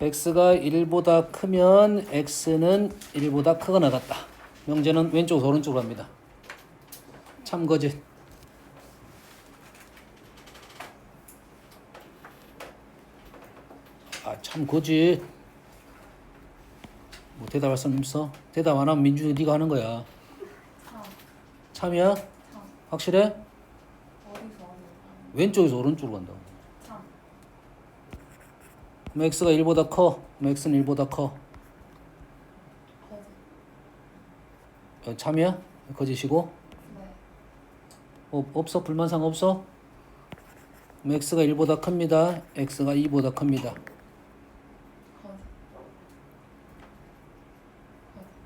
x가 1보다 크면 x는 1보다 크거나 같다. 명제는 왼쪽에서 오른쪽으로 합니다. 참거짓. 참거짓. 뭐 대답할 사람 있어? 대답 안 하면 민준이 네가 하는 거야. 참이야? 확실해? 어디서 하는 거야? 왼쪽에서 오른쪽으로 간다고. 그럼 x가 1보다 커. 그럼 x는 1보다 커. 참이야? 거짓이고? 네. 없어? 불만사항 없어? 그럼 x가 1보다 큽니다. x가 2보다 큽니다.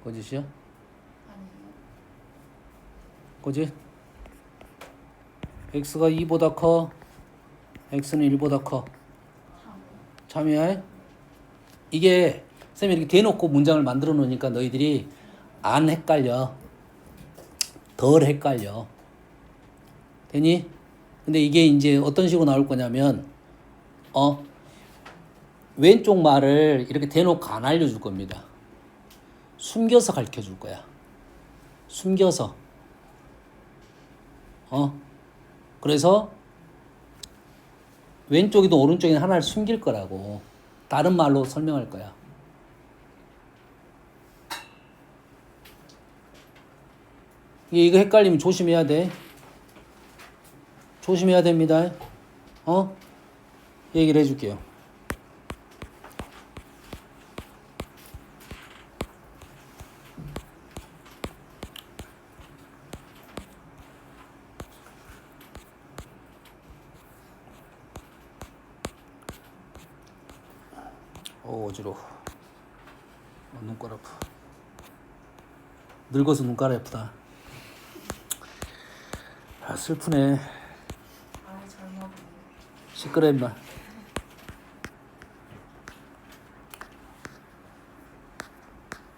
거짓이야? 아니에요. 거짓? x가 2보다 커. x는 1보다 커. 참이야? 이게 쌤이 이렇게 대놓고 문장을 만들어 놓으니까 너희들이 안 헷갈려. 덜 헷갈려. 되니? 근데 이게 이제 어떤 식으로 나올 거냐면 왼쪽 말을 이렇게 대놓고 안 알려줄 겁니다. 숨겨서 가르쳐줄 거야. 숨겨서. 그래서 왼쪽이든 오른쪽이든 하나를 숨길 거라고. 다른 말로 설명할 거야. 이거 헷갈리면 조심해야 돼. 조심해야 됩니다. 얘기를 해줄게요. 어지러워. 눈깔 아파. 늙어서 눈깔 아프다. 슬프네. 아이 젊어 보이네. 시끄러 임마.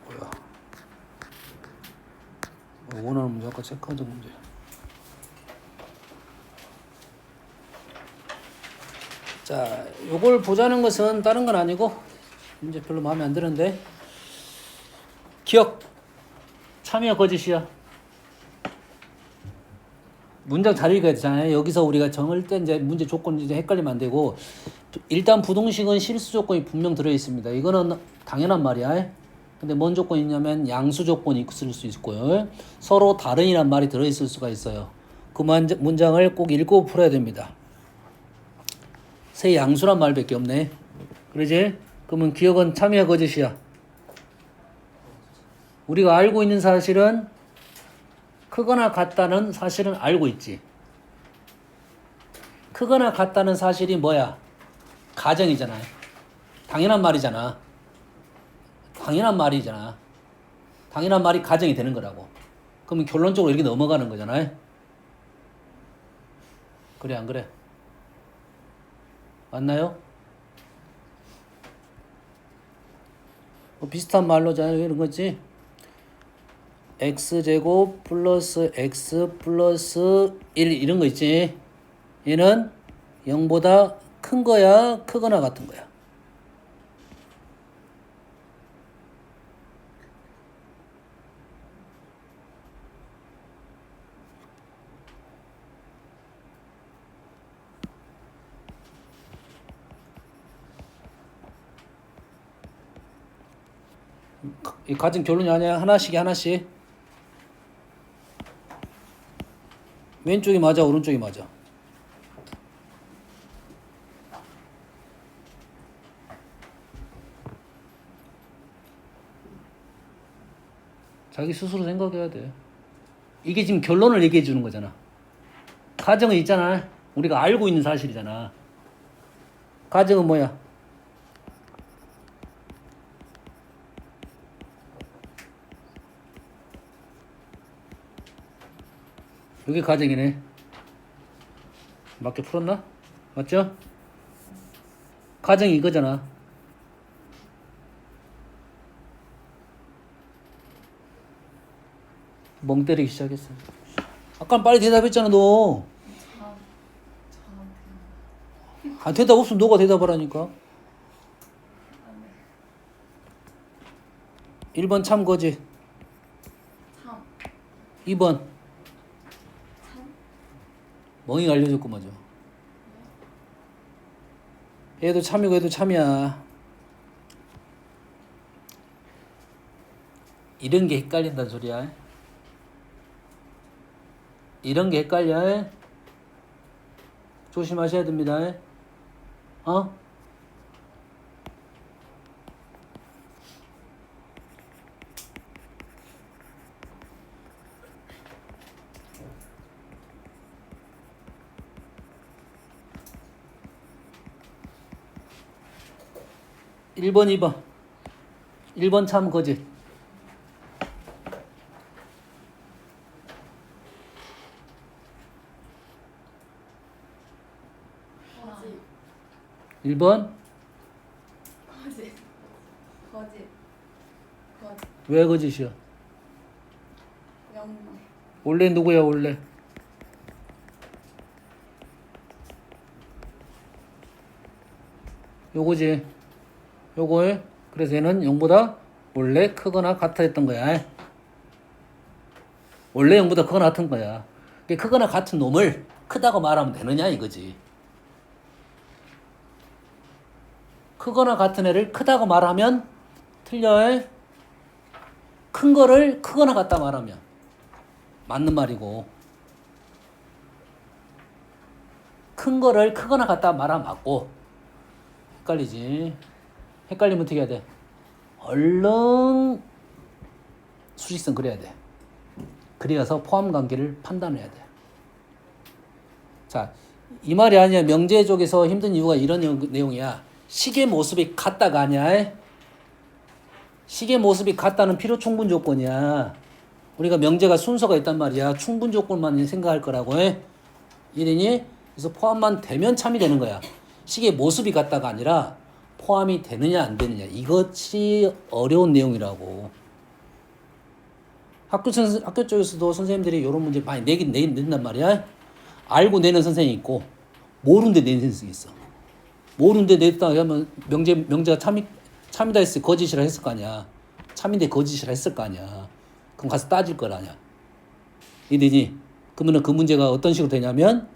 뭐야? 원하는 문제 아까 체크하던 문제. 자, 요걸 보자는 것은 다른 건 아니고 문제 별로 마음에 안 드는데 기억. 참이야 거짓이야? 문장 잘 읽어야 되잖아요. 여기서 우리가 정할 때 이제 문제 조건 이제 헷갈리면 안 되고 일단 부동식은 실수 조건이 분명 들어 있습니다. 이거는 당연한 말이야. 근데 뭔 조건이 있냐면 양수 조건이 있을 수 있고요. 서로 다른이란 말이 들어 있을 수가 있어요. 그 문장을 꼭 읽고 풀어야 됩니다. 새 양수란 말밖에 없네. 그러지? 그러면 기억은 참이야 거짓이야? 우리가 알고 있는 사실은 크거나 같다는 사실은 알고 있지. 크거나 같다는 사실이 뭐야? 가정이잖아. 당연한 말이잖아. 당연한 말이잖아. 당연한 말이 가정이 되는 거라고. 그러면 결론적으로 이렇게 넘어가는 거잖아. 그래 안 그래? 맞나요? 뭐 비슷한 말로잖아요. 이런 거지. x제곱 플러스 x 플러스 1 이런 거 있지. 얘는 0보다 큰 거야? 크거나 같은 거야? 이 가진 결론이 아니야. 하나씩 하나씩. 왼쪽이 맞아, 오른쪽이 맞아? 자기 스스로 생각해야 돼. 이게 지금 결론을 얘기해 주는 거잖아. 가정은 있잖아. 우리가 알고 있는 사실이잖아. 가정은 뭐야? 이게 가정이네. 맞게 풀었나? 맞죠? 가정이 이거잖아. 멍 때리기 시작했어. 아까 빨리 대답했잖아 너. 저한테 대답 없으면 너가 대답하라니까. 1번 참 거지. 참. 2번 참. 멍이 알려줬고 뭐죠. 얘도 참이고 얘도 참이야. 이런 게 헷갈린다는 소리야. 이런 게 헷갈려. 조심하셔야 됩니다. 어? 일 번 2번. 1번 참 거짓. 거짓. 1번 거짓. 거짓. 거짓. 왜 거짓이야? 영. 원래 누구야 원래? 요거지. 요거에 그래서 얘는 0보다 원래 크거나 같아 했던 거야. 원래 0보다 크거나 같은 거야. 크거나 같은 놈을 크다고 말하면 되느냐 이거지. 크거나 같은 애를 크다고 말하면 틀려. 큰 거를 크거나 같다 말하면 맞는 말이고, 큰 거를 크거나 같다 말하면 맞고. 헷갈리지? 헷갈리면 어떻게 해야 돼? 얼른 수직선 그려야 돼. 그려서 포함 관계를 판단해야 돼. 자, 이 말이 아니야. 명제 쪽에서 힘든 이유가 이런 내용이야. 식의 모습이 같다가 아니야. 식의 모습이 같다는 필요 충분 조건이야. 우리가 명제가 순서가 있단 말이야. 충분 조건만 생각할 거라고 해. 이러니 그래서 포함만 되면 참이 되는 거야. 식의 모습이 같다가 아니라 포함이 되느냐 안 되느냐. 이것이 어려운 내용이라고. 학교 쪽에서도 선생님들이 이런 문제 많이 낸단 말이야. 알고 내는 선생님이 있고 모르는데 내는 선생님이 있어. 모르는데 냈다 하면 명제가 참이다 했을 거짓이라 했을 거 아니야. 참인데 거짓이라 했을 거 아니야. 그럼 가서 따질 거 아니야. 이러니 그러면 그 문제가 어떤 식으로 되냐면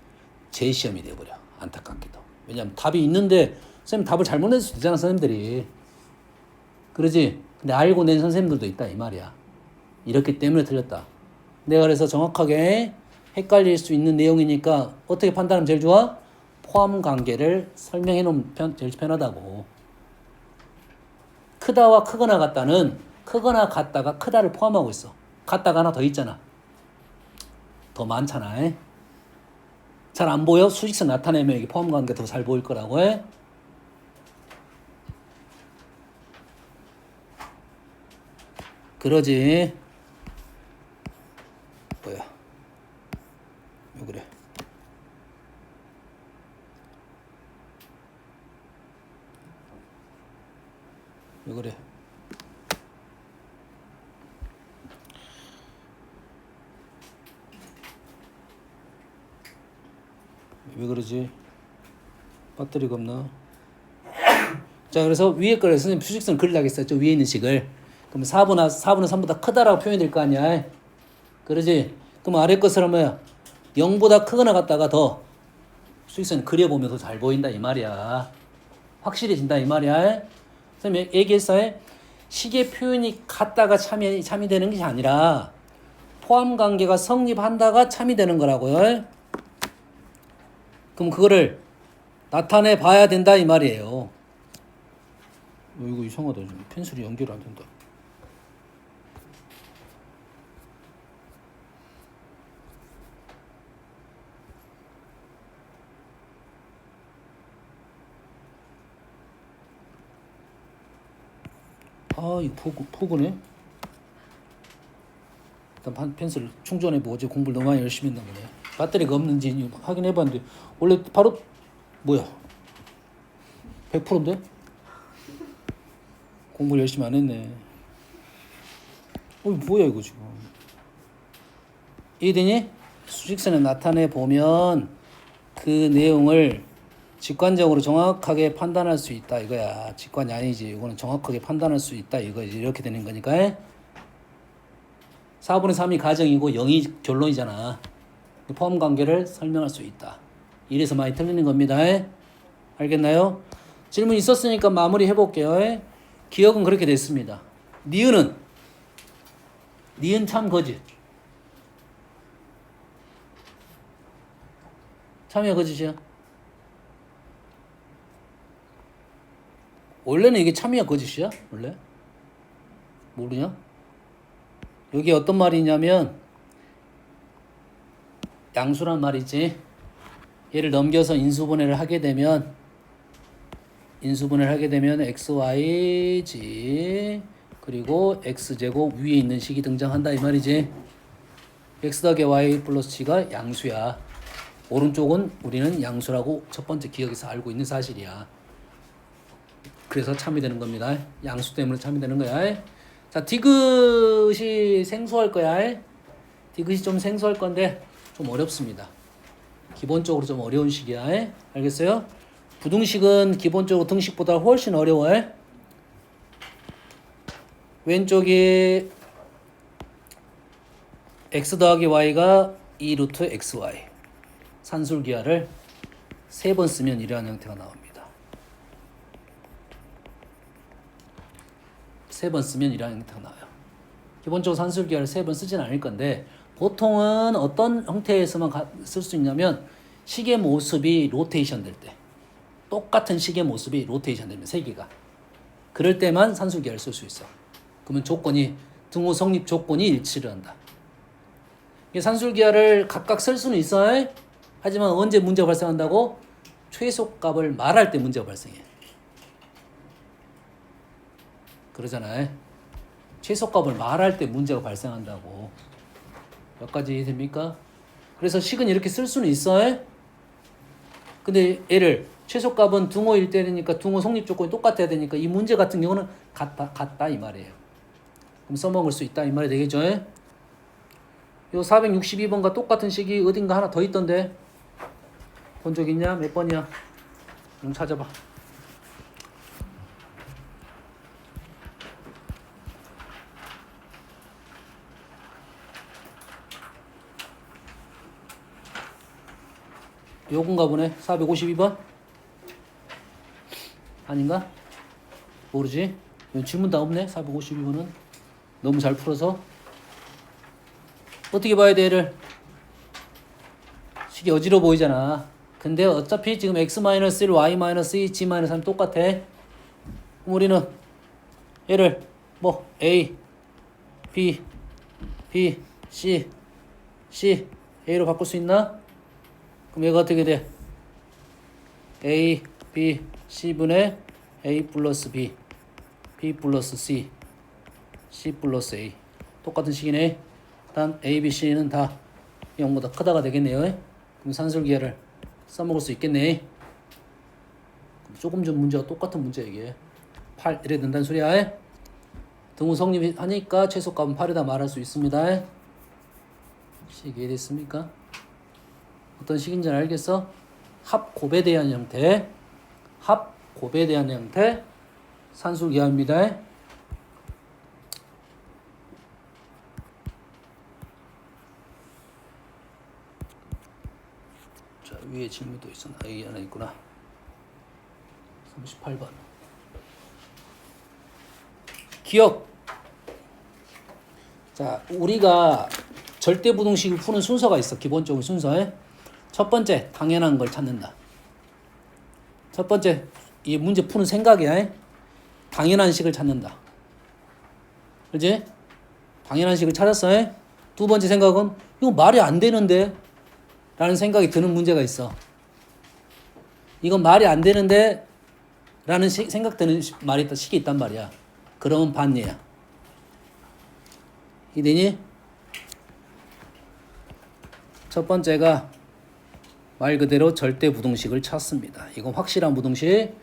재시험이 돼버려. 안타깝게도. 왜냐면 답이 있는데 선생님 답을 잘못 낼 수도 있잖아 선생님들이. 그러지. 근데 알고 낸 선생님들도 있다 이 말이야. 이렇기 때문에 틀렸다. 내가 그래서 정확하게 헷갈릴 수 있는 내용이니까 어떻게 판단하면 제일 좋아? 포함 관계를 설명해 놓으면 제일 편하다고. 크다와 크거나 같다는 크거나 같다가 크다를 포함하고 있어. 같다가 하나 더 있잖아. 더 많잖아. 잘 안 보여? 수직선 나타내면 이게 포함 관계 더 잘 보일 거라고 해. 그러지. 뭐야? 왜 그래? 왜 그래? 왜 그러지? 배터리가 없나? 자, 그래서 위에 거를 선생님 수직선 그리려고 했었죠. 위에 있는 식을. 그럼 4분은 3보다 크다라고 표현이 될 거 아니야. 그러지? 그럼 아래 것을 뭐야? 0보다 크거나 같다가 더 수직선 그려보면 더 잘 보인다 이 말이야. 확실해진다 이 말이야. 선생님 얘기했어요. 식의 표현이 같다가 참이 되는 것이 아니라 포함 관계가 성립한다가 참이 되는 거라고요. 그럼 그거를 나타내 봐야 된다 이 말이에요. 이거 이상하다. 펜슬이 연결 안 된다. 아, 이거 포그네. 일단 펜슬 충전해보고 어제 공부를 너무 많이 열심히 했나 보네. 배터리가 없는지 확인해봤는데 원래 바로 뭐야 100%인데? 공부를 열심히 안 했네. 뭐야 이거 지금. 이해되니? 수직선을 나타내 보면 그 내용을 직관적으로 정확하게 판단할 수 있다 이거야. 직관이 아니지. 이거는 정확하게 판단할 수 있다 이거지. 이렇게 되는 거니까. 4분의 3이 가정이고 0이 결론이잖아. 포함 관계를 설명할 수 있다. 이래서 많이 틀리는 겁니다. 알겠나요? 질문 있었으니까 마무리 해볼게요. 기억은 그렇게 됐습니다. 니은은 참 거짓. 참이야 거짓이야? 원래는 이게 참이야 거짓이야? 원래? 모르냐? 여기 어떤 말이냐면 양수란 말이지. 얘를 넘겨서 인수분해를 하게 되면 xy지 그리고 x제곱 위에 있는 식이 등장한다 이 말이지. x 더하기 y 플러스 g가 양수야. 오른쪽은 우리는 양수라고 첫 번째 기억에서 알고 있는 사실이야. 그래서 참이 되는 겁니다. 양수 때문에 참이 되는 거야. 자, 디귿이 생소할 거야. 디귿이 좀 생소할 건데 좀 어렵습니다. 기본적으로 좀 어려운 식이야. 알겠어요? 부등식은 기본적으로 등식보다 훨씬 어려워요. 왼쪽이 x 더하기 y가 2 루트 xy. 산술기하를 3번 쓰면 이러한 형태가 나옵니다. 3번 쓰면 이러한 형태가 나와요. 기본적으로 산술기하를 3번 쓰진 않을 건데 보통은 어떤 형태에서만 쓸 수 있냐면 식의 모습이 로테이션 될 때, 똑같은 식의 모습이 로테이션 되면 3개가 그럴 때만 산술기하를 쓸 수 있어. 그러면 조건이 등호 성립 조건이 일치를 한다. 산술기하를 각각 쓸 수는 있어요. 하지만 언제 문제가 발생한다고? 최소값을 말할 때 문제가 발생해. 그러잖아요. 최소값을 말할 때 문제가 발생한다고. 몇 가지 됩니까? 그래서 식은 이렇게 쓸 수는 있어요. 근데 얘를 최소값은 등호일 때니까 등호 성립 조건이 똑같아야 되니까 이 문제 같은 경우는 같다 이 말이에요. 그럼 써먹을 수 있다 이 말이 되겠죠? 요 462번과 똑같은 식이 어딘가 하나 더 있던데 본 적 있냐? 몇 번이야? 좀 찾아봐. 요건가 보네. 452번? 아닌가? 모르지? 질문 다 없네. 452번은 너무 잘 풀어서. 어떻게 봐야 돼 얘를? 식이 어지러워 보이잖아. 근데 어차피 지금 x-1, y-2, g-3 똑같아. 그럼 우리는 얘를 뭐 a, b, b, c, c, a로 바꿀 수 있나? 그럼 얘가 어떻게 돼? a, b, c분의 a 플러스 b, b 플러스 c, c 플러스 a. 똑같은 식이네. 단 a, b, c는 다 0보다 크다가 되겠네요. 그럼 산술기하를 써먹을 수 있겠네. 조금 전 문제와 똑같은 문제 이게 8 이래 된다는 소리야. 등호 성립하니까 최소값은 8이다 말할 수 있습니다. 식 이해됐습니까? 어떤 식인지 알겠어? 합곱에 대한 형태, 합곱에 대한 형태 산술기하입니다. 자, 위에 질문도 있어. 여기 하나 있구나. 38번. 기억. 자, 우리가 절대부등식을 푸는 순서가 있어. 기본적인 순서에. 첫 번째, 당연한 걸 찾는다. 첫 번째, 이 문제 푸는 생각이야. 당연한 식을 찾는다. 그렇지? 당연한 식을 찾았어. 두 번째 생각은 이거 말이 안 되는데 라는 생각이 드는 문제가 있어. 이건 말이 안 되는데 라는 생각되는 식이 있단 말이야. 그러면 반예야. 이되니? 첫 번째가 말 그대로 절대 부등식을 찾습니다. 이건 확실한 부등식.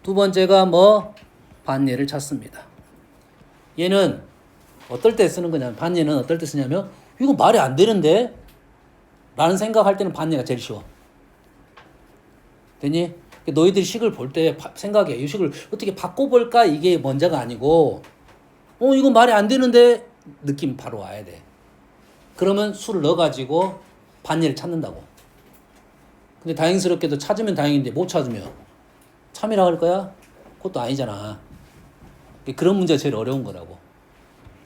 두 번째가 뭐 반예를 찾습니다. 얘는 어떨 때 쓰는 거냐면 반예는 어떨 때 쓰냐면 이거 말이 안 되는데 라는 생각할 때는 반예가 제일 쉬워. 되니? 너희들이 식을 볼 때 생각해. 이 식을 어떻게 바꿔볼까? 이게 먼저가 아니고 이거 말이 안 되는데 느낌 바로 와야 돼. 그러면 수를 넣어가지고 반일을 찾는다고. 근데 다행스럽게도 찾으면 다행인데 못 찾으면 참이라 할 거야? 그것도 아니잖아. 그런 문제가 제일 어려운 거라고.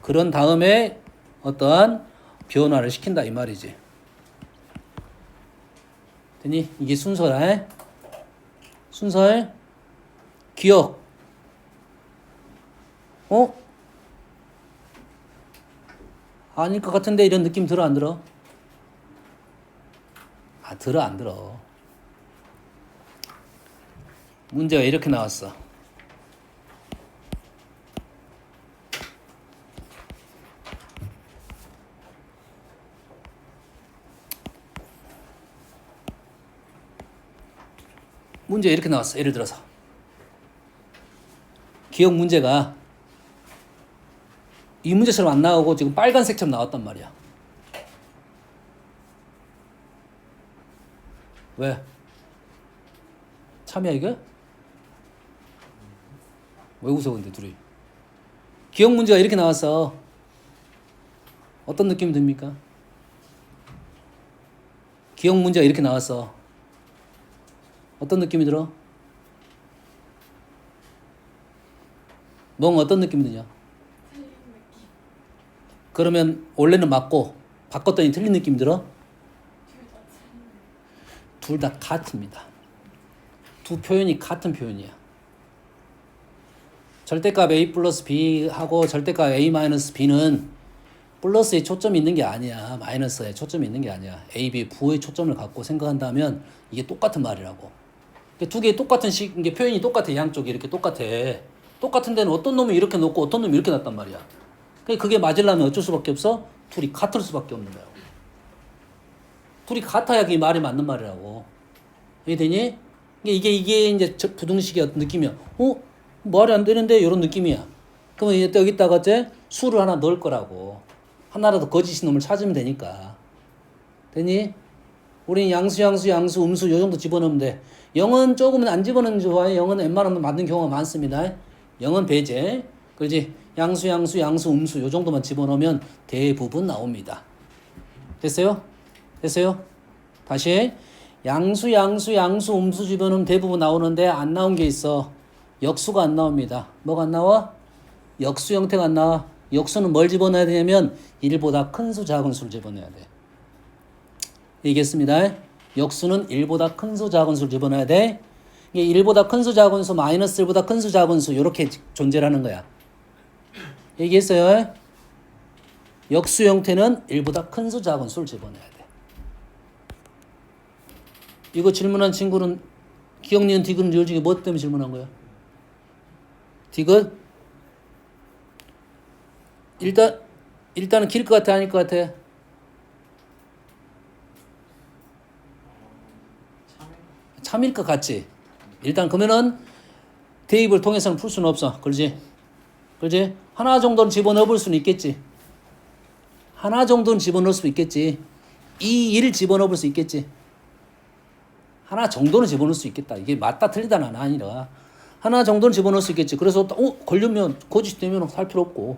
그런 다음에 어떠한 변화를 시킨다 이 말이지. 되니? 이게 순서라. 순서에 기억. 아닐 것 같은데 이런 느낌 들어 안 들어? 들어 안 들어? 문제가 이렇게 나왔어. 문제 이렇게 나왔어. 예를 들어서 기억 문제가 이 문제처럼 안 나오고 지금 빨간색처럼 나왔단 말이야. 왜? 참이야 이게? 왜 웃어 근데 둘이? 기억 문제가 이렇게 나왔어. 어떤 느낌이 듭니까? 기억 문제가 이렇게 나왔어. 어떤 느낌이 들어? 뭔가 어떤 느낌이 드냐? 틀린 느낌. 그러면 원래는 맞고 바꿨더니 틀린 느낌이 들어? 둘 다 틀린 느낌. 둘 다 같습니다. 두 표현이 같은 표현이야. 절대값 a 플러스 b하고 절대값 a 마이너스 b는 플러스에 초점이 있는 게 아니야. 마이너스에 초점이 있는 게 아니야. a, b 부호의 초점을 갖고 생각한다면 이게 똑같은 말이라고. 두 개의 똑같은 이게 표현이 똑같아. 양쪽이 이렇게 똑같아. 똑같은 데는 어떤 놈이 이렇게 놓고 어떤 놈이 이렇게 놨단 말이야. 그게 맞으려면 어쩔 수밖에 없어? 둘이 같을 수밖에 없는 거야. 둘이 같아야 그게 말이 맞는 말이라고. 이해되니? 이게 이제 부등식의 어떤 느낌이야. 말이 안 되는데 이런 느낌이야. 그러면 여기다가 이제 수를 하나 넣을 거라고. 하나라도 거짓인 놈을 찾으면 되니까. 되니? 우린 양수, 음수 요 정도 집어넣으면 돼. 0은 조금은 안 집어넣는 게 좋아요. 0은 웬만하면 맞는 경우가 많습니다. 0은 배제. 그렇지? 양수, 음수 요 정도만 집어넣으면 대부분 나옵니다. 됐어요? 됐어요? 다시 양수, 음수 집어넣으면 대부분 나오는데 안 나온 게 있어. 역수가 안 나옵니다. 뭐가 안 나와? 역수 형태가 안 나와. 역수는 뭘 집어넣어야 되냐면 1보다 큰 수, 작은 수를 집어넣어야 돼. 얘기했습니다. 역수는 1보다 큰 수, 작은 수를 집어넣어야 돼. 이게 1보다 큰 수, 작은 수, 마이너스 1보다 큰 수, 작은 수 이렇게 존재하는 거야. 얘기했어요. 역수 형태는 1보다 큰 수, 작은 수를 집어넣어야 돼. 이거 질문한 친구는 기억, 니은, 디귿, 리을 중에 뭐 때문에 질문한 거야? 디귿? 일단은 길 것 같아, 아닐 것 같아? 참일 것 같지? 일단 그러면은 대입을 통해서는 풀 수는 없어. 그렇지? 그렇지? 하나 정도는 집어넣어 볼 수는 있겠지. 하나 정도는 집어넣을 수 있겠지. 이 일 집어넣어 볼 수 있겠지. 하나 정도는 집어넣을 수 있겠다. 이게 맞다 틀리다는 아니라 하나 정도는 집어넣을 수 있겠지. 그래서 걸리면 거짓 되면 살 필요 없고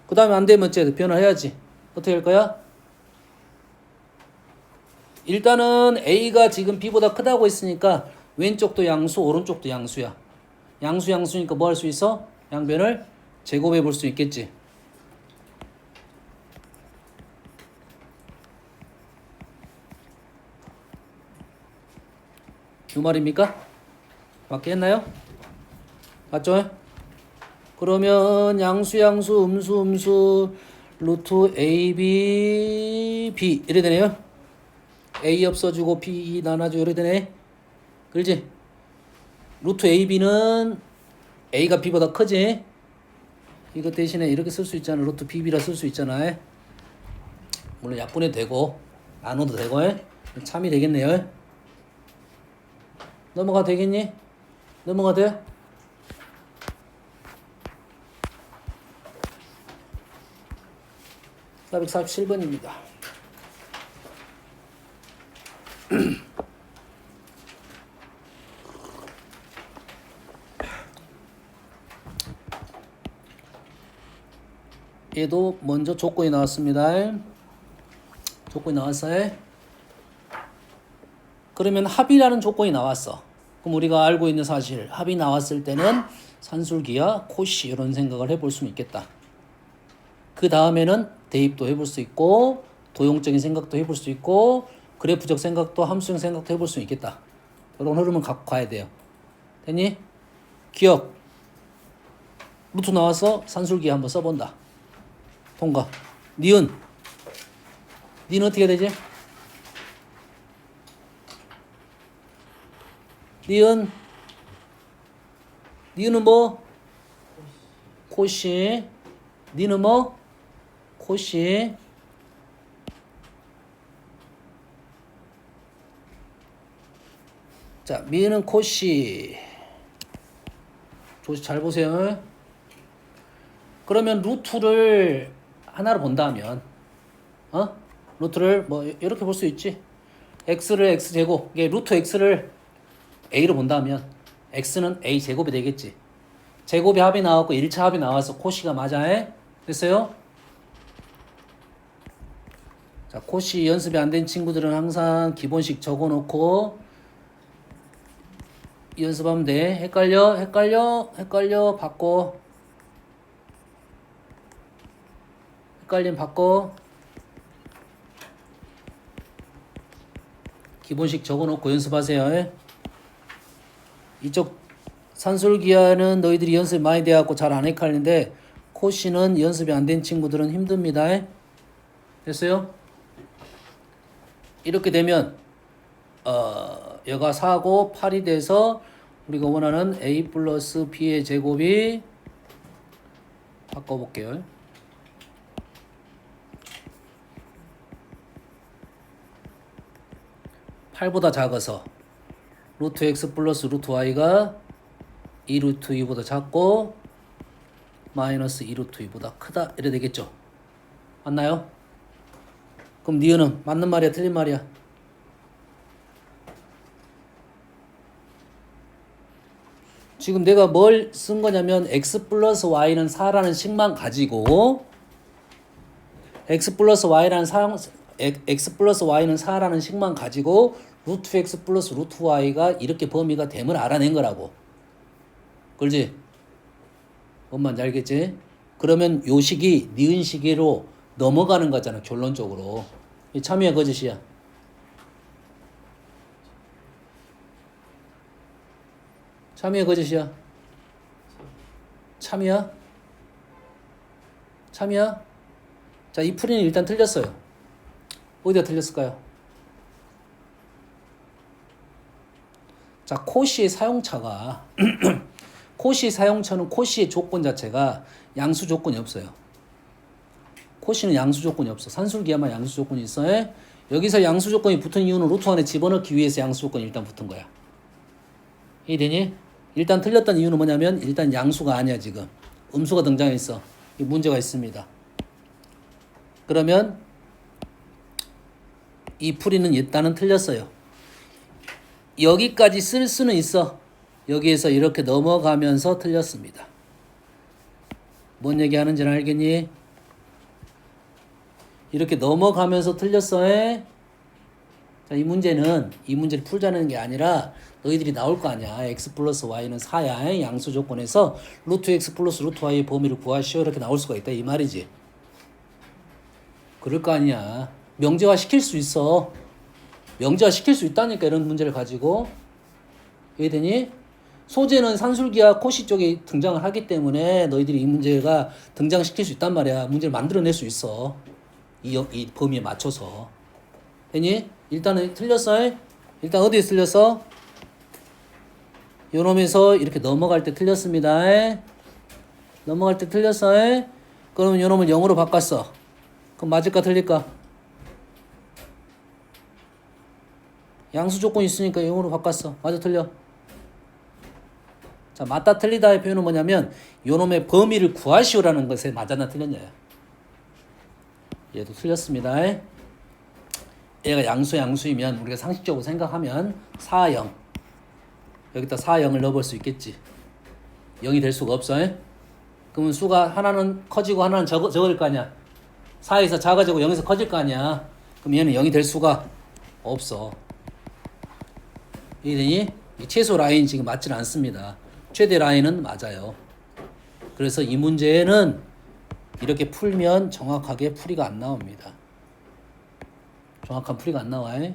그 다음에 안 되면 이제 변화해야지. 어떻게 할 거야? 일단은 A가 지금 B보다 크다고 했으니까 왼쪽도 양수, 오른쪽도 양수야. 양수니까 뭐 할 수 있어? 양변을 제곱해 볼 수 있겠지. 이 말입니까? 맞게 했나요? 맞죠? 그러면 양수, 음수 루트 A, B 이래 되네요. A 없어지고 B 나눠주고 이래 되네. 그렇지? 루트 A, B는 A가 B보다 크지? 이거 대신에 이렇게 쓸 수 있잖아. 루트 BB라 쓸 수 있잖아. 물론 약분해도 되고 나눠도 되고 참이 되겠네요. 넘어가 되겠니? 넘어가 돼? (447번입니다) 얘도 먼저 조건이 나왔습니다. 조건이 나왔어요. 그러면 합이라는 조건이 나왔어. 그럼 우리가 알고 있는 사실, 합이 나왔을 때는 산술기와 코시 이런 생각을 해볼 수는 있겠다. 그 다음에는 대입도 해볼 수 있고 도형적인 생각도 해볼 수 있고 그래프적 생각도 함수형 생각도 해볼 수 있겠다. 이런 흐름을 갖고 가야 돼요. 됐니? 기억. 루트 나와서 산술기 한번 써본다. 통과. 니은. 니은 어떻게 되지? 니은. 니은은 뭐? 코시. 니는 뭐? 코시. 자, 미는 코시. 조시 잘 보세요. 그러면 루트를 하나로 본다면, 루트를 뭐 이렇게 볼 수 있지. x를 x제곱, 이게 루트 x를 a로 본다면 x는 a 제곱이 되겠지. 제곱이 합이 나왔고 1차 합이 나와서 코시가 맞아. 됐어요? 자, 코시 연습이 안 된 친구들은 항상 기본식 적어놓고 연습하면 돼. 헷갈려 바꿔. 헷갈림 바꿔. 기본식 적어놓고 연습하세요. 이쪽 산술기하는 너희들이 연습 많이 돼갖고 잘 안 헷갈리는데 코시는 연습이 안 된 친구들은 힘듭니다. 됐어요? 이렇게 되면 여가 4고 8이 돼서 우리가 원하는 a 플러스 b의 제곱이 바꿔볼게요. 8보다 작아서 루트 x 플러스 루트 y가 2 루트 2보다 작고 마이너스 2 루트 2보다 크다 이래 되겠죠. 맞나요? 그럼 니은은 맞는 말이야 틀린 말이야? 지금 내가 뭘 쓴 거냐면 x 플러스 y는 4라는 식만 가지고 x 플러스 y는 4라는 식만 가지고 루트 x 플러스 루트 y가 이렇게 범위가 됨을 알아낸 거라고. 그렇지? 뭔 말인지 알겠지? 그러면 요 식이 니은 시기로 넘어가는 거잖아 결론적으로. 이 참이야 거짓이야? 참이야 거짓이야? 참이야? 참이야? 자, 이 풀이는 일단 틀렸어요. 어디가 틀렸을까요? 자, 코시의 사용처가 코시 사용처는 코시의 조건 자체가 양수 조건이 없어요. 코시는 양수 조건이 없어. 산술기야만 양수 조건이 있어. 여기서 양수 조건이 붙은 이유는 루트 안에 집어넣기 위해서 양수 조건이 일단 붙은 거야. 이해되니? 일단 틀렸던 이유는 뭐냐면 일단 양수가 아니야 지금. 음수가 등장했어. 이 문제가 있습니다. 그러면 이 풀이는 일단은 틀렸어요. 여기까지 쓸 수는 있어. 여기에서 이렇게 넘어가면서 틀렸습니다. 뭔 얘기하는지는 알겠니? 이렇게 넘어가면서 틀렸어. 자, 이 문제를 풀자는 게 아니라 너희들이 나올 거 아니야. x 플러스 y는 4야. 양수 조건에서 루트 x 플러스 루트 y의 범위를 구하시오. 이렇게 나올 수가 있다. 이 말이지. 그럴 거 아니야. 명제화 시킬 수 있어. 명제화 시킬 수 있다니까 이런 문제를 가지고. 이해되니? 소재는 산술기와 코시 쪽에 등장을 하기 때문에 너희들이 이 문제가 등장시킬 수 있단 말이야. 문제를 만들어낼 수 있어. 이 범위에 맞춰서. 되니? 일단은 틀렸어. 일단 어디에 틀렸어? 요놈에서 이렇게 넘어갈 때 틀렸습니다. 넘어갈 때 틀렸어. 그러면 요놈을 0으로 바꿨어. 그럼 맞을까 틀릴까? 양수 조건이 있으니까 0으로 바꿨어. 맞아 틀려? 자, 맞다 틀리다의 표현은 뭐냐면 요놈의 범위를 구하시오라는 것에 맞았나 틀렸냐요. 얘도 틀렸습니다. 얘가 양수이면 우리가 상식적으로 생각하면 4, 0 여기다 4, 0을 넣어볼 수 있겠지. 0이 될 수가 없어. 그러면 수가 하나는 커지고 하나는 적을 거 아니야. 4에서 작아지고 0에서 커질 거 아니야. 그럼 얘는 0이 될 수가 없어. 이해되니? 이 최소 라인 지금 맞질 않습니다. 최대 라인은 맞아요. 그래서 이 문제는 이렇게 풀면 정확하게 풀이가 안 나옵니다. 정확한 풀이가 안 나와요.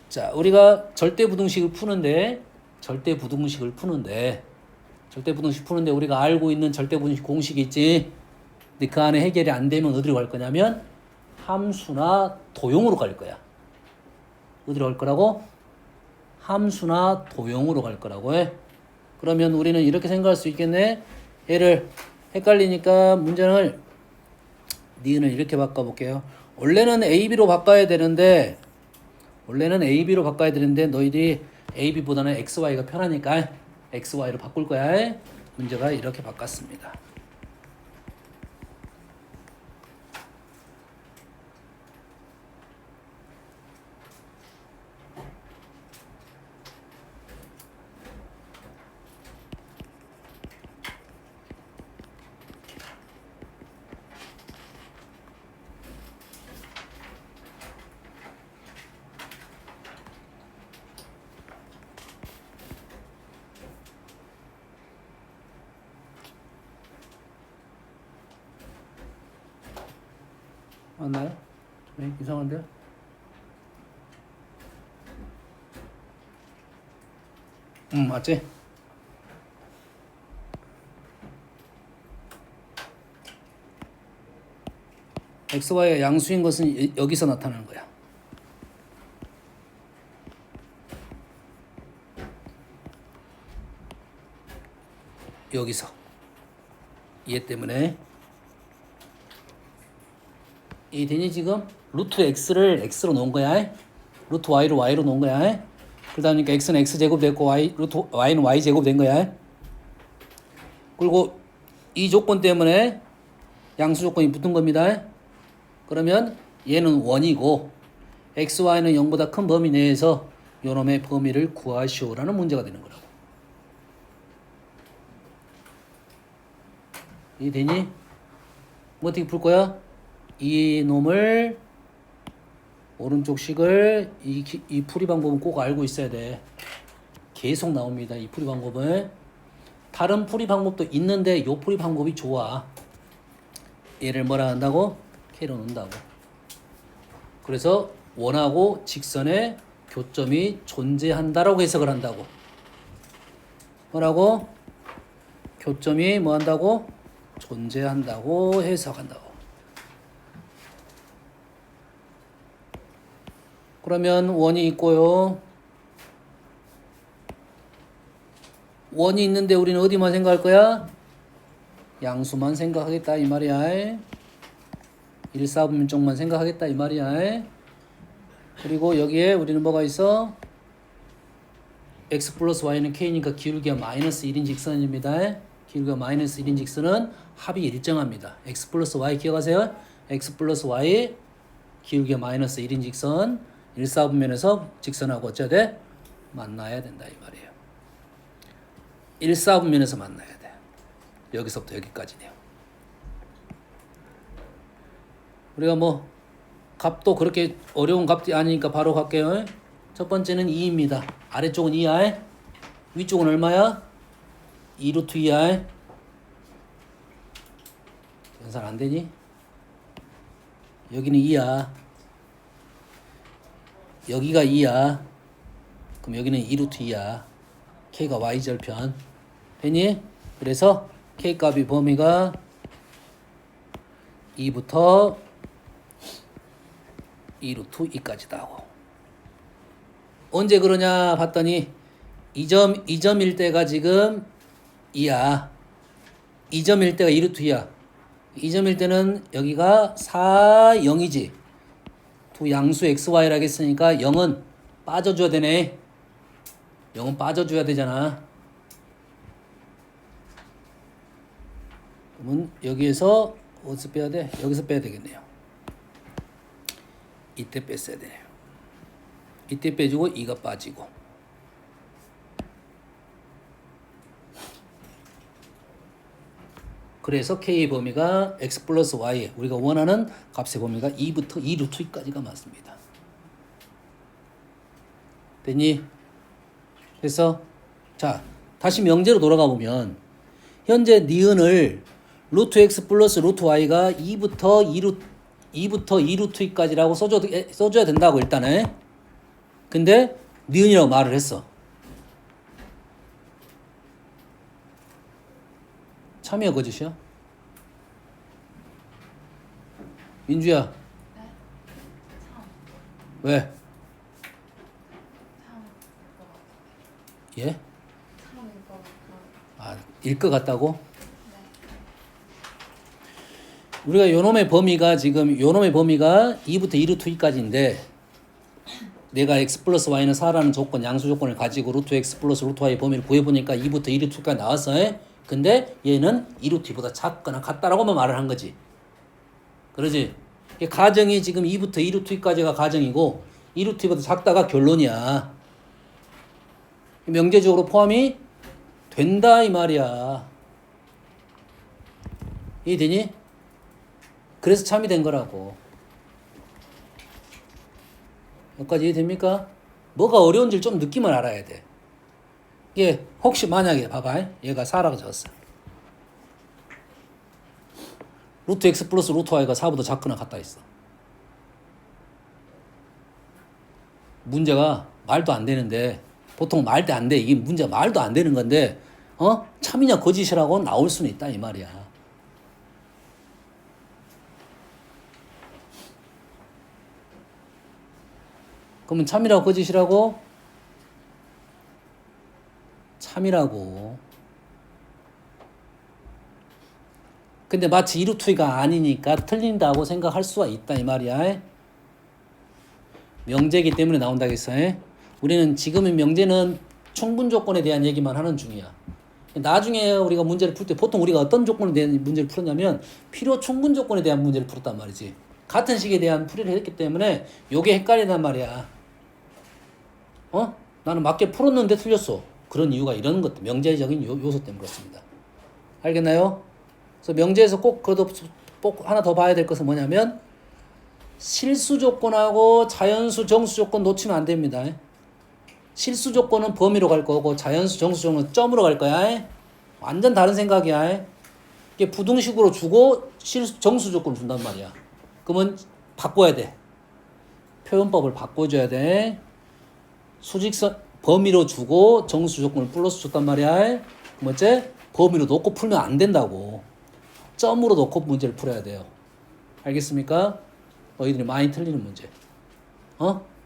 자, 우리가 절대부등식을 푸는데 우리가 알고 있는 절대부등식 공식이 있지. 근데 그 안에 해결이 안 되면 어디로 갈 거냐면 함수나 도형으로 갈 거야. 어디로 갈 거라고? 함수나 도형으로 갈 거라고 해. 그러면 우리는 이렇게 생각할 수 있겠네. 얘를 헷갈리니까 문제를 니은을 이렇게 바꿔볼게요. 원래는 AB로 바꿔야 되는데 너희들이 AB보다는 XY가 편하니까 XY로 바꿀 거야. 문제가 이렇게 바꿨습니다. 맞나요? 네, 이상한데요? 맞지? XY가 양수인 것은 여기서 나타나는 거야. 여기서. 얘 때문에. 이 되니 지금? 루트 x를 x로 놓은 거야. 루트 y를 y로 놓은 거야. 그러다 보니까 x는 x제곱 됐고 루트 y는 y제곱 된 거야. 그리고 이 조건 때문에 양수 조건이 붙은 겁니다. 그러면 얘는 원이고 x, y는 0보다 큰 범위 내에서 요놈의 범위를 구하시오라는 문제가 되는 거라고. 이해되니? 뭐 어떻게 풀 거야? 이 놈을 오른쪽 식을 이 풀이 방법은 꼭 알고 있어야 돼. 계속 나옵니다. 이 풀이 방법은. 다른 풀이 방법도 있는데 요 풀이 방법이 좋아. 얘를 뭐라 한다고? K로 놓는다고. 그래서 원하고 직선의 교점이 존재한다라고 해석을 한다고. 뭐라고? 교점이 뭐 한다고? 존재한다고 해석한다고. 그러면 원이 있고요. 원이 있는데 우리는 어디만 생각할 거야? 양수만 생각하겠다 이 말이야. 1, 4분면 쪽만 생각하겠다 이 말이야. 그리고 여기에 우리는 뭐가 있어? x 플러스 y는 k니까 기울기가 마이너스 1인 직선입니다. 기울기가 마이너스 1인 직선은 합이 일정합니다. x 플러스 y 기억하세요? x 플러스 y 기울기가 마이너스 1인 직선 1, 4분면에서 직선하고 어째야 돼? 만나야 된다 이 말이에요. 1, 4분면에서 만나야 돼. 여기서부터 여기까지네요. 우리가 뭐 값도 그렇게 어려운 값이 아니니까 바로 갈게요. 첫 번째는 2입니다. 아래쪽은 2야. 위쪽은 얼마야? 2루트 2야. 연산 안 되니? 여기는 2야. 여기가 2야. 그럼 여기는 2루트 2야. K가 Y절편. 되니? 그래서 K 값이 범위가 2부터 2루트 2까지다 하고. 언제 그러냐 봤더니 2점일 때가 지금 2야. 2점일 때가 2루트 2야. 2점일 때는 여기가 4, 0이지. 두 양수 XY라고 했으니까 0은 빠져줘야 되네. 0은 빠져줘야 되잖아. 그러면 여기에서 어디서 빼야 돼? 여기서 빼야 되겠네요. 이때 뺐어야 되네요. 이때 빼주고 2가 빠지고. 그래서 K의 범위가 X 플러스 Y, 우리가 원하는 값의 범위가 2부터 2 루트 2까지가 맞습니다. 됐니? 그래서 자, 다시 명제로 돌아가 보면 현재 니은을 루트 X 플러스 루트 Y가 2부터 2 루트 2까지라고 써줘야 된다고 일단은. 근데 니은이라고 말을 했어. 참이야 거짓이야? 민주야. 네? 참. 왜? 참일 것 같아요. 예? 참일 것 같아요. 아, 일 것 같다고? 네. 우리가 요놈의 범위가 지금 요놈의 범위가 2부터 2 루트 2까지인데 내가 x 플러스 y는 4라는 조건, 양수 조건을 가지고 루트 x 플러스 루트 y 범위를 구해보니까 2부터 2 루트 2까지 나왔어. 근데 얘는 2 루트 2보다 작거나 같다라고만 말을 한 거지. 그러지? 이 가정이 지금 2부터 2 루트 2까지가 가정이고 2 루트 2보다 작다가 결론이야. 명제적으로 포함이 된다 이 말이야. 이해되니? 그래서 참이 된 거라고. 여기까지 이해됩니까? 뭐가 어려운지를 좀 느낌을 알아야 돼. 이게 혹시 만약에 봐봐. 얘가 4라고 적었어. 루트 x 플러스 루트 y가 4보다 작거나 같다 했어. 문제가 말도 안 되는데 보통 말도 안 돼. 이게 문제가 말도 안 되는 건데 참이냐 거짓이라고 나올 수는 있다 이 말이야. 그러면 참이라고 거짓이라고? 참이라고. 근데 마치 2루트가 아니니까 틀린다고 생각할 수가 있다 이 말이야. 명제이기 때문에 나온다겠어. 우리는 지금의 명제는 충분 조건에 대한 얘기만 하는 중이야. 나중에 우리가 문제를 풀 때 보통 우리가 어떤 조건에 대한 문제를 풀었냐면 필요 충분 조건에 대한 문제를 풀었단 말이지. 같은 식에 대한 풀이를 했기 때문에 요게 헷갈린단 말이야. 나는 맞게 풀었는데 틀렸어. 그런 이유가 이런 것들, 명제적인 요소 때문에 그렇습니다. 알겠나요? 그래서 명제에서 꼭 하나 더 봐야 될 것은 뭐냐면 실수 조건하고 자연수 정수 조건 놓치면 안 됩니다. 실수 조건은 범위로 갈 거고 자연수 정수 조건은 점으로 갈 거야. 완전 다른 생각이야. 이게 부등식으로 주고 정수 조건을 준단 말이야. 그러면 바꿔야 돼. 표현법을 바꿔줘야 돼. 수직선 범위로 주고 정수 조건을 플러스 줬단 말이야. 뭐째? 범위로 놓고 풀면 안 된다고. 점으로 놓고 문제를 풀어야 돼요. 알겠습니까? 너희들이 많이 틀리는 문제.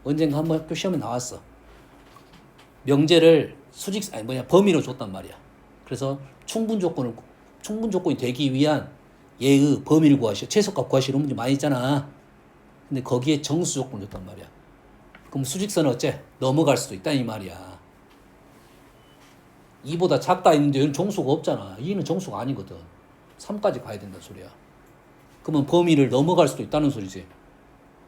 언젠가 한번 학교 시험에 나왔어. 명제를 범위로 줬단 말이야. 그래서 충분 조건이 되기 위한 얘의 범위를 구하시오. 최소값 구하시오. 이런 문제 많이 있잖아. 근데 거기에 정수 조건을 줬단 말이야. 그럼 수직선은 어째? 넘어갈 수도 있다 이 말이야. 2보다 작다 했는데 얘는 정수가 없잖아. 2는 정수가 아니거든. 3까지 가야 된다는 소리야. 그러면 범위를 넘어갈 수도 있다는 소리지.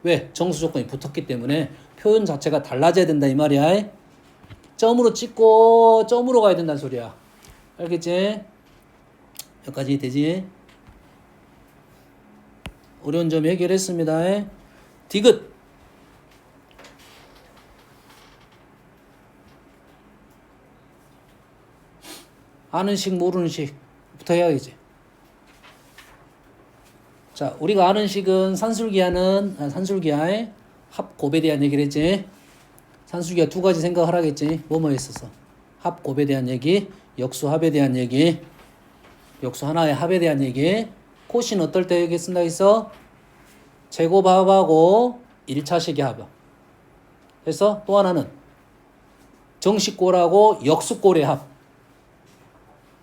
왜? 정수 조건이 붙었기 때문에 표현 자체가 달라져야 된다 이 말이야. 점으로 찍고 점으로 가야 된다는 소리야. 알겠지? 여기까지 되지? 어려운 점 해결했습니다. 디귿. 아는 식 모르는 식부터 해야겠지. 자, 우리가 아는 식은 산술기하의 합곱에 대한 얘기를 했지. 산술기하 두 가지 생각을 하겠지. 뭐뭐 했었어. 합곱에 대한 얘기, 역수합에 대한 얘기, 역수 하나의 합에 대한 얘기. 코신 어떨 때 얘기 쓴다 했어? 제곱합하고 1차식의 합. 그래서 또 하나는 정식꼴하고 역수꼴의 합.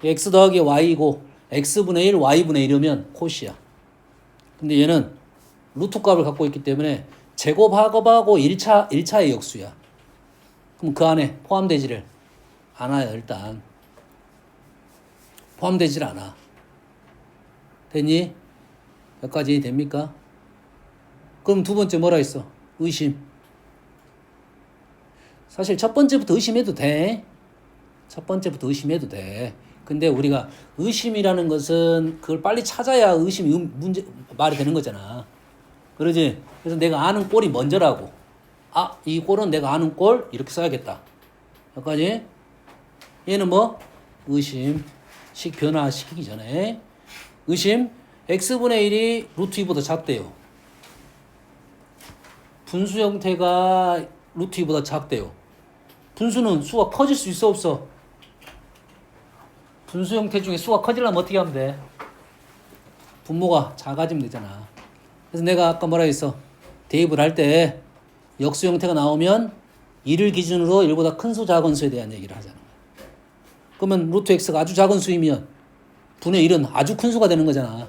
x 더하기 y이고 x분의 1, y분의 1이면 코시야. 근데 얘는 루트 값을 갖고 있기 때문에 제곱합하고 1차의 역수야. 그럼 그 안에 포함되지를 않아요. 일단 포함되질 않아. 됐니? 여기까지 됩니까? 그럼 두 번째 뭐라 했어? 의심. 사실 첫 번째부터 의심해도 돼. 첫 번째부터 의심해도 돼. 근데 우리가 의심이라는 것은 그걸 빨리 찾아야 의심이 문제 말이 되는 거잖아. 그러지? 그래서 내가 아는 꼴이 먼저라고. 아, 이 꼴은 내가 아는 꼴 이렇게 써야겠다. 여기까지. 얘는 뭐? 의심. 식 변화시키기 전에. 의심. x분의 1이 루트 2보다 작대요. 분수 형태가 루트 2보다 작대요. 분수는 수가 커질 수 있어 없어? 분수 형태 중에 수가 커지려면 어떻게 하면 돼? 분모가 작아지면 되잖아. 그래서 내가 아까 뭐라 했어? 대입을 할 때 역수 형태가 나오면 1을 기준으로 1보다 큰 수 작은 수에 대한 얘기를 하잖아. 그러면 루트 x가 아주 작은 수이면 분의 1은 아주 큰 수가 되는 거잖아.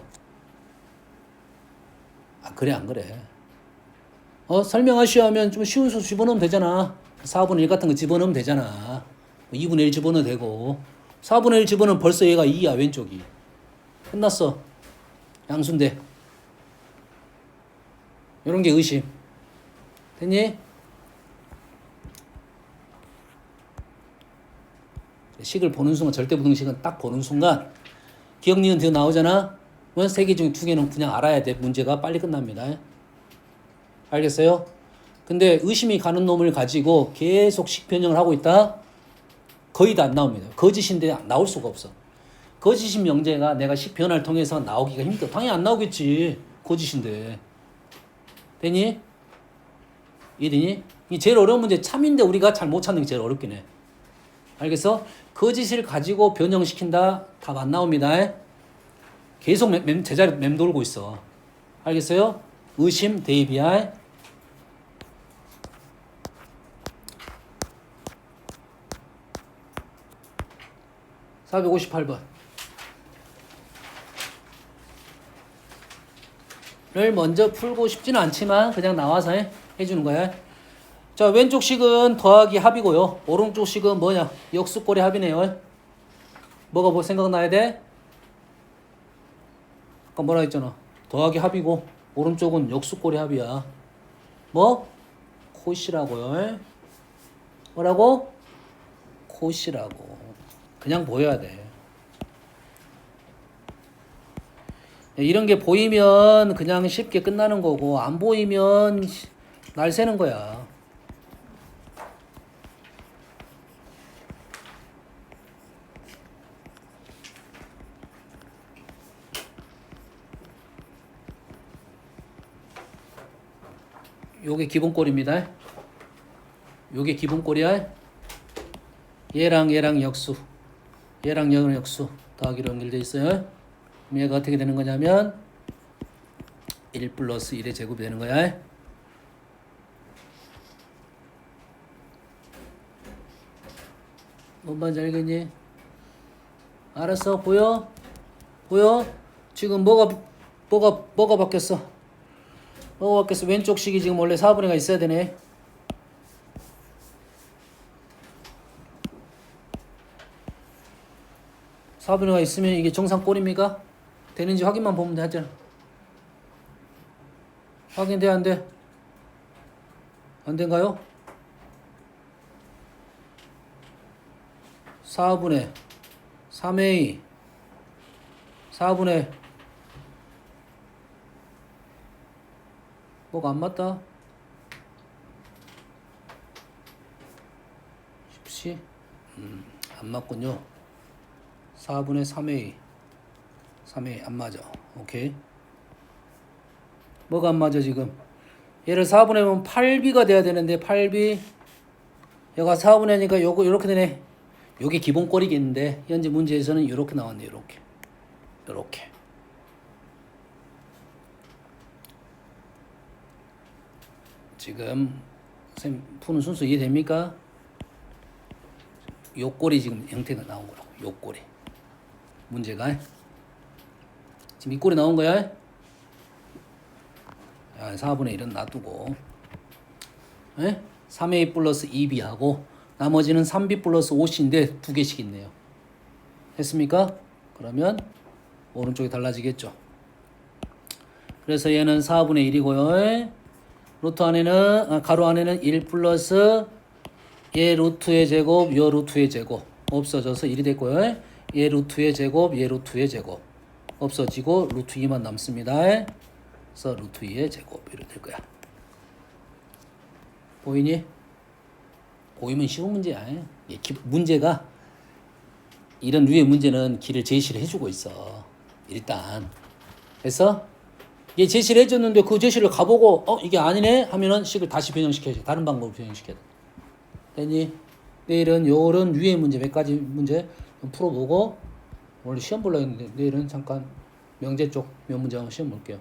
아, 그래 안 그래? 설명하시오 하면 좀 쉬운 수 집어넣으면 되잖아. 4분의 1 같은 거 집어넣으면 되잖아. 2분의 1 집어넣어도 되고 4분의 1 집어넣으면 벌써 얘가 2야 왼쪽이. 끝났어. 양수인데. 이런 게 의심. 됐니? 식을 보는 순간 절대부등식은 딱 보는 순간 기억, 니은, 디귿 나오잖아. 그러면 3개 중에 2개는 그냥 알아야 돼. 문제가 빨리 끝납니다. 알겠어요? 근데 의심이 가는 놈을 가지고 계속 식 변형을 하고 있다? 거의 다 안 나옵니다. 거짓인데 나올 수가 없어. 거짓인 명제가 내가 식 변화를 통해서 나오기가 힘들어. 당연히 안 나오겠지. 거짓인데. 되니? 이해되니? 이 제일 어려운 문제 참인데 우리가 잘 못 찾는 게 제일 어렵긴 해. 알겠어? 거짓을 가지고 변형시킨다? 답 안 나옵니다. 계속 제자리 맴돌고 있어. 알겠어요? 의심 대입이야. 458번. 를 먼저 풀고 싶지는 않지만 그냥 나와서 해주는 거야. 자, 왼쪽 식은 더하기 합이고요. 오른쪽 식은 뭐냐? 역수꼴의 합이네요. 뭐가 뭐 생각나야 돼? 아까 뭐라 했잖아. 더하기 합이고 오른쪽은 역수꼴의 합이야. 뭐? 코시라고요. 뭐라고? 코시라고. 그냥 보여야 돼. 이런 게 보이면 그냥 쉽게 끝나는 거고 안 보이면 날 새는 거야. 요게 기본꼴입니다. 요게 기본꼴이야. 얘랑 역수. 얘랑 역수 더하기로 연결되어 있어요. 그럼 얘가 어떻게 되는 거냐면 1 플러스 1의 제곱이 되는 거야. 뭔 말인지 알겠니? 알았어. 보여? 보여? 지금 뭐가 바뀌었어? 뭐가 바뀌었어? 왼쪽 식이 지금 원래 4분의 1가 있어야 되네. 사분의가 있으면 이게 정상꼴입니까? 되는지 확인만 보면 되잖아. 확인돼 안 돼? 안 된가요? 4분의 3의 2 4분의 뭐가 안 맞다? 쉽지? 안 맞군요. 4분의 3의 2 3의 2 안 맞아. 오케이. 뭐가 안 맞아 지금? 얘를 4분의 하면 8b가 돼야 되는데 8b 얘가 4분의 하니까 요거 요렇게 되네. 요게 기본꼴이겠는데 현재 문제에서는 요렇게 나왔네. 요렇게 지금 선생님 푸는 순서 이해됩니까? 요 꼴이 지금 형태가 나온 거라고. 요 꼴이 문제가 지금 이 꼴이 나온 거야. 4분의 1은 놔두고 3a 플러스 2b하고 나머지는 3b 플러스 5c인데 두 개씩 있네요. 했습니까? 그러면 오른쪽이 달라지겠죠. 그래서 얘는 4분의 1이고요. 루트 안에는 가로 안에는 1 플러스 얘 루트의 제곱 요 루트의 제곱 없어져서 1이 됐고요. 얘 루트의 제곱, 얘 루트의 제곱 없어지고 루트 2만 남습니다. 그래서 루트 2의 제곱 이렇게 될 거야. 보이니? 보이면 쉬운 문제야. 문제가 이런 류의 문제는 길을 제시를 해주고 있어. 일단. 그래서 얘 제시를 해줬는데 그 제시를 가보고 이게 아니네 하면은 식을 다시 변형시켜야지. 다른 방법으로 변형시켜야 돼. 됐니? 내일은 요런 류의 문제 몇 가지 문제 좀 풀어보고 원래 시험 보려고 했는데 내일은 잠깐 명제 쪽 몇 문제 한번 시험 볼게요.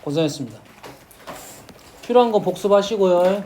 고생했습니다. 필요한 거 복습하시고요.